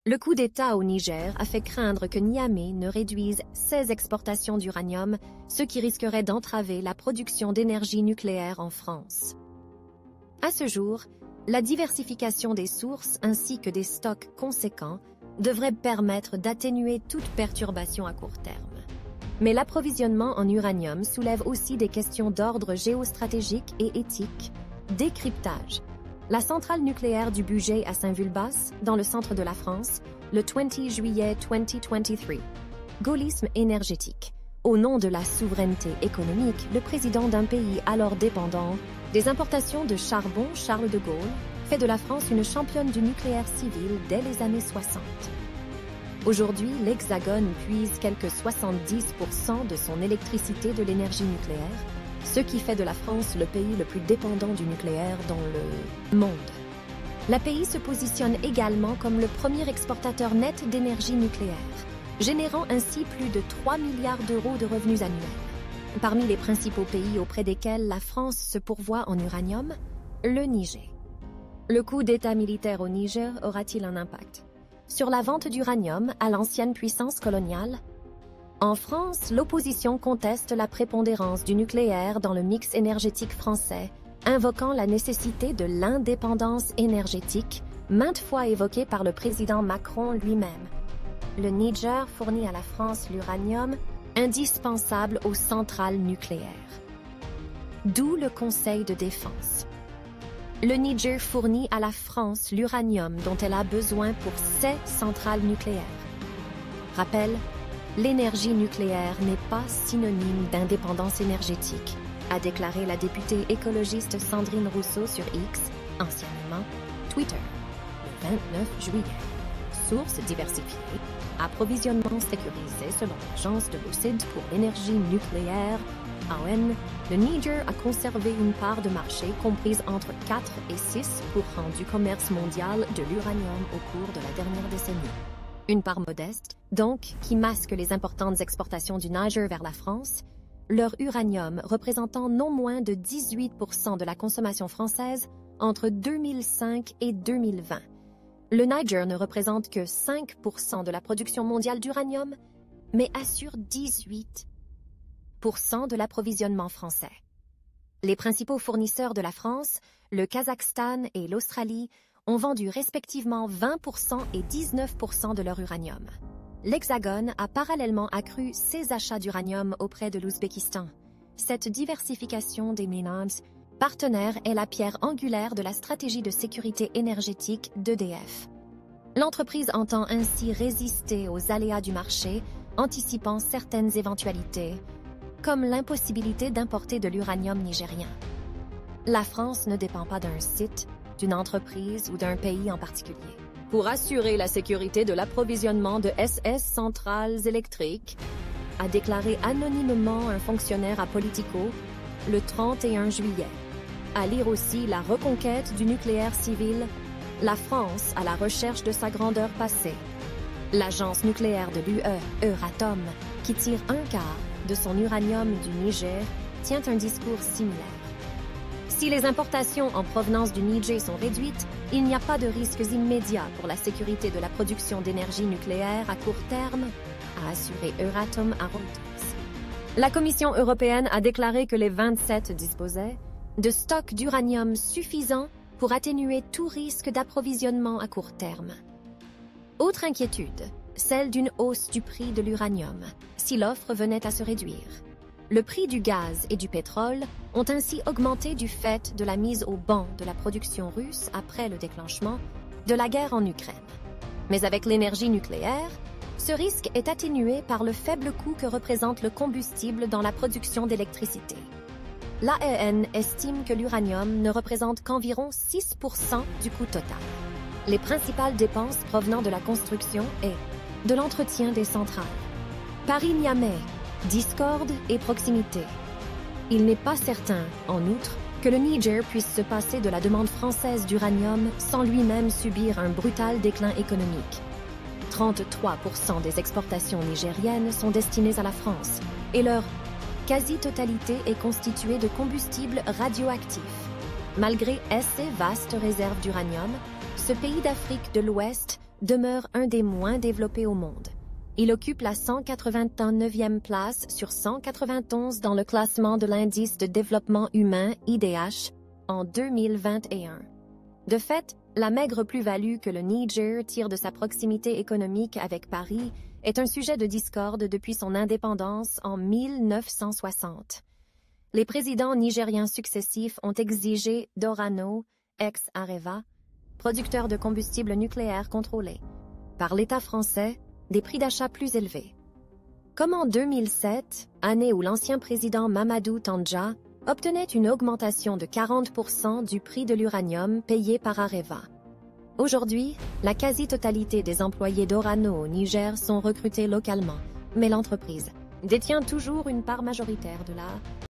Le coup d'État au Niger a fait craindre que Niamey ne réduise ses exportations d'uranium, ce qui risquerait d'entraver la production d'énergie nucléaire en France. À ce jour, la diversification des sources ainsi que des stocks conséquents devrait permettre d'atténuer toute perturbation à court terme. Mais l'approvisionnement en uranium soulève aussi des questions d'ordre géostratégique et éthique. Décryptage. La centrale nucléaire du Bugey à Saint-Vulbas, dans le centre de la France, le 20 juillet 2023. Gaullisme énergétique. Au nom de la souveraineté économique, le président d'un pays alors dépendant des importations de charbon, Charles de Gaulle, fait de la France une championne du nucléaire civil dès les années 60. Aujourd'hui, l'Hexagone puise quelques 70% de son électricité de l'énergie nucléaire, ce qui fait de la France le pays le plus dépendant du nucléaire dans le monde. La pays se positionne également comme le premier exportateur net d'énergie nucléaire, générant ainsi plus de 3 milliards d'euros de revenus annuels. Parmi les principaux pays auprès desquels la France se pourvoit en uranium, le Niger. Le coup d'État militaire au Niger aura-t-il un impact sur la vente d'uranium à l'ancienne puissance coloniale? En France, l'opposition conteste la prépondérance du nucléaire dans le mix énergétique français, invoquant la nécessité de l'indépendance énergétique, maintes fois évoquée par le président Macron lui-même. Le Niger fournit à la France l'uranium indispensable aux centrales nucléaires. D'où le Conseil de défense. Le Niger fournit à la France l'uranium dont elle a besoin pour ses centrales nucléaires. Rappel, l'énergie nucléaire n'est pas synonyme d'indépendance énergétique, a déclaré la députée écologiste Sandrine Rousseau sur X, anciennement Twitter, le 29 juillet. Sources diversifiées, approvisionnement sécurisé selon l'agence de l'OCDE pour l'énergie nucléaire, AON, le Niger a conservé une part de marché comprise entre 4 et 6% du commerce mondial de l'uranium au cours de la dernière décennie. Une part modeste, donc, qui masque les importantes exportations du Niger vers la France, leur uranium représentant non moins de 18% de la consommation française entre 2005 et 2020. Le Niger ne représente que 5% de la production mondiale d'uranium, mais assure 18% de l'approvisionnement français. Les principaux fournisseurs de la France, le Kazakhstan et l'Australie, ont vendu respectivement 20% et 19% de leur uranium. L'Hexagone a parallèlement accru ses achats d'uranium auprès de l'Ouzbékistan. Cette diversification des ménages partenaires est la pierre angulaire de la stratégie de sécurité énergétique d'EDF. L'entreprise entend ainsi résister aux aléas du marché, anticipant certaines éventualités, comme l'impossibilité d'importer de l'uranium nigérien. La France ne dépend pas d'un site, d'une entreprise ou d'un pays en particulier. Pour assurer la sécurité de l'approvisionnement de SS centrales électriques, a déclaré anonymement un fonctionnaire à Politico le 31 juillet. À lire aussi La reconquête du nucléaire civil, la France à la recherche de sa grandeur passée. L'agence nucléaire de l'UE, Euratom, qui tire un quart de son uranium du Niger, tient un discours similaire. Si les importations en provenance du Niger sont réduites, il n'y a pas de risques immédiats pour la sécurité de la production d'énergie nucléaire à court terme, a assuré Euratom à Reuters. La Commission européenne a déclaré que les 27 disposaient de stocks d'uranium suffisants pour atténuer tout risque d'approvisionnement à court terme. Autre inquiétude, celle d'une hausse du prix de l'uranium, si l'offre venait à se réduire. Le prix du gaz et du pétrole ont ainsi augmenté du fait de la mise au ban de la production russe après le déclenchement de la guerre en Ukraine. Mais avec l'énergie nucléaire, ce risque est atténué par le faible coût que représente le combustible dans la production d'électricité. L'AEN estime que l'uranium ne représente qu'environ 6% du coût total. Les principales dépenses provenant de la construction et de l'entretien des centrales. Paris-Niamey, discorde et proximité. Il n'est pas certain, en outre, que le Niger puisse se passer de la demande française d'uranium sans lui-même subir un brutal déclin économique. 33% des exportations nigériennes sont destinées à la France et leur quasi-totalité est constituée de combustibles radioactifs. Malgré ses vastes réserves d'uranium, ce pays d'Afrique de l'Ouest demeure un des moins développés au monde. Il occupe la 189e place sur 191 dans le classement de l'indice de développement humain IDH en 2021. De fait, la maigre plus-value que le Niger tire de sa proximité économique avec Paris est un sujet de discorde depuis son indépendance en 1960. Les présidents nigériens successifs ont exigé d'Orano, ex-Areva, producteur de combustible nucléaire contrôlé, par l'État français, des prix d'achat plus élevés. Comme en 2007, année où l'ancien président Mamadou Tandja obtenait une augmentation de 40% du prix de l'uranium payé par Areva. Aujourd'hui, la quasi-totalité des employés d'Orano au Niger sont recrutés localement, mais l'entreprise détient toujours une part majoritaire de la